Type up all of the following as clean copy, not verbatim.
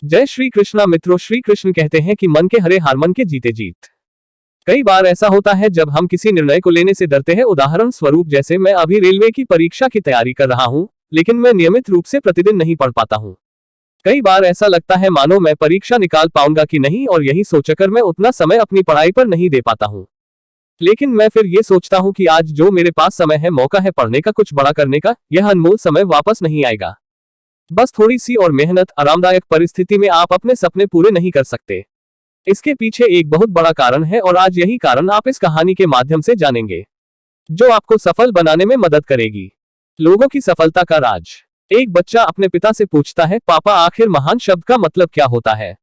जय श्री कृष्णा मित्रों, श्री कृष्ण कहते हैं कि मन के हरे हार मन के जीते जीत। कई बार ऐसा होता है जब हम किसी निर्णय को लेने से डरते हैं। उदाहरण स्वरूप जैसे मैं अभी रेलवे की परीक्षा की तैयारी कर रहा हूं, लेकिन मैं नियमित रूप से प्रतिदिन नहीं पढ़ पाता हूं। कई बार ऐसा लगता है मानो मैं परीक्षा निकाल पाऊंगा कि नहीं, और यही सोचकर मैं उतना समय अपनी पढ़ाई पर नहीं दे पाता हूं। लेकिन मैं फिर ये सोचता हूं कि आज जो मेरे पास समय है, मौका है पढ़ने का, कुछ बड़ा करने का, यह अनमोल समय वापस नहीं आएगा। बस थोड़ी सी और मेहनत। आरामदायक परिस्थिति में आप अपने सपने पूरे नहीं कर सकते। इसके पीछे एक बहुत बड़ा कारण है, और आज यही कारण आप इस कहानी के माध्यम से जानेंगे, जो आपको सफल बनाने में मदद करेगी। लोगों की सफलता का राज। एक बच्चा अपने पिता से पूछता है, पापा आखिर महान शब्द का मतलब क्या होता है?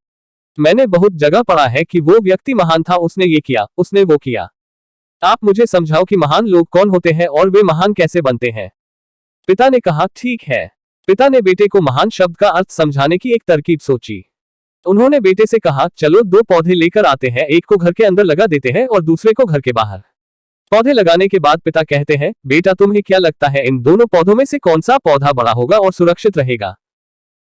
मैंने बहुत जगह पढ़ा है कि वो व्यक्ति महान था, उसने ये किया, उसने वो किया। आप मुझे समझाओ कि महान लोग कौन होते हैं और वे महान कैसे बनते हैं। पिता ने कहा, ठीक है। पिता ने बेटे को महान शब्द का अर्थ समझाने की एक तरकीब सोची। उन्होंने बेटे से कहा, चलो 2 पौधे लेकर आते हैं, एक को घर के अंदर लगा देते हैं और दूसरे को घर के बाहर। पौधे लगाने के बाद पिता कहते हैं, बेटा तुम्हें क्या लगता है इन दोनों पौधों में से कौन सा पौधा बड़ा होगा और सुरक्षित रहेगा?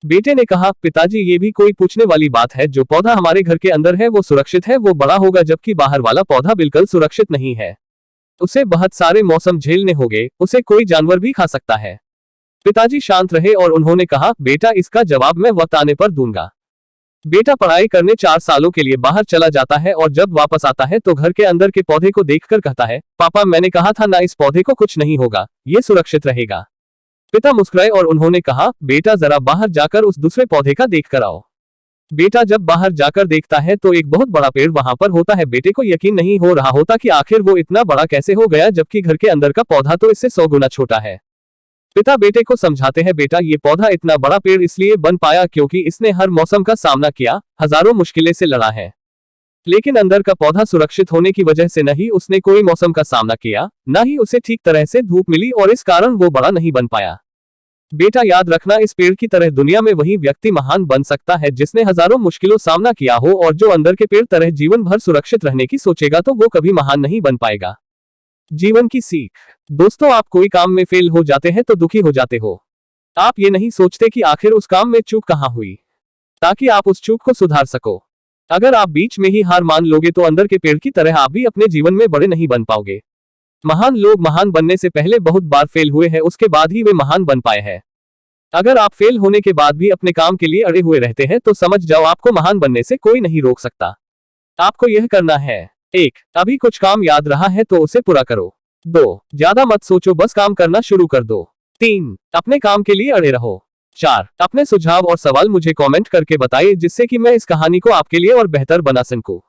बेटे ने कहा, पिताजी ये भी कोई पूछने वाली बात है, जो पौधा हमारे घर के अंदर है वो सुरक्षित है, वो बड़ा होगा, जबकि बाहर वाला पौधा बिल्कुल सुरक्षित नहीं है। उसे बहुत सारे मौसम झेलने होंगे, उसे कोई जानवर भी खा सकता है। पिताजी शांत रहे और उन्होंने कहा, बेटा इसका जवाब मैं वक्त आने पर दूंगा। बेटा पढ़ाई करने 4 सालों के लिए बाहर चला जाता है और जब वापस आता है तो घर के अंदर के पौधे को देखकर कहता है, पापा मैंने कहा था ना, इस पौधे को कुछ नहीं होगा, ये सुरक्षित रहेगा। पिता मुस्कुराए और उन्होंने कहा, बेटा जरा बाहर जाकर उस दूसरे पौधे का देख कर आओ। बेटा जब बाहर जाकर देखता है तो एक बहुत बड़ा पेड़ वहां पर होता है। बेटे को यकीन नहीं हो रहा होता कि आखिर वो इतना बड़ा कैसे हो गया, जबकि घर के अंदर का पौधा तो इससे 100 गुना छोटा है। पिता बेटे को समझाते हैं, बेटा ये पौधा इतना बड़ा पेड़ इसलिए बन पाया क्योंकि इसने हर मौसम का सामना किया, हजारों मुश्किलें से लड़ा है। लेकिन अंदर का पौधा सुरक्षित होने की वजह से न ही उसने कोई मौसम का सामना किया, न ही उसे ठीक तरह से धूप मिली, और इस कारण वो बड़ा नहीं बन पाया। बेटा याद रखना, इस पेड़ की तरह दुनिया में वही व्यक्ति महान बन सकता है जिसने हजारों मुश्किलों सामना किया हो, और जो अंदर के पेड़ तरह जीवन भर सुरक्षित रहने की सोचेगा तो वो कभी महान नहीं बन पाएगा। जीवन की सीख। दोस्तों, आप कोई काम में फेल हो जाते हैं तो दुखी हो जाते हो। आप ये नहीं सोचते कि आखिर उस काम में चूक कहां हुई, ताकि आप उस चूक को सुधार सको। अगर आप बीच में ही हार मान लोगे तो अंदर के पेड़ की तरह आप भी अपने जीवन में बड़े नहीं बन पाओगे। महान लोग महान बनने से पहले बहुत बार फेल हुए हैं, उसके बाद ही वे महान बन पाए हैं। अगर आप फेल होने के बाद भी अपने काम के लिए अड़े हुए रहते हैं तो समझ जाओ आपको महान बनने से कोई नहीं रोक सकता। आपको यह करना है, 1. अभी कुछ काम याद रहा है तो उसे पूरा करो। 2. ज्यादा मत सोचो, बस काम करना शुरू कर दो। 3. अपने काम के लिए अड़े रहो। 4. अपने सुझाव और सवाल मुझे कमेंट करके बताइए, जिससे कि मैं इस कहानी को आपके लिए और बेहतर बना सकूं।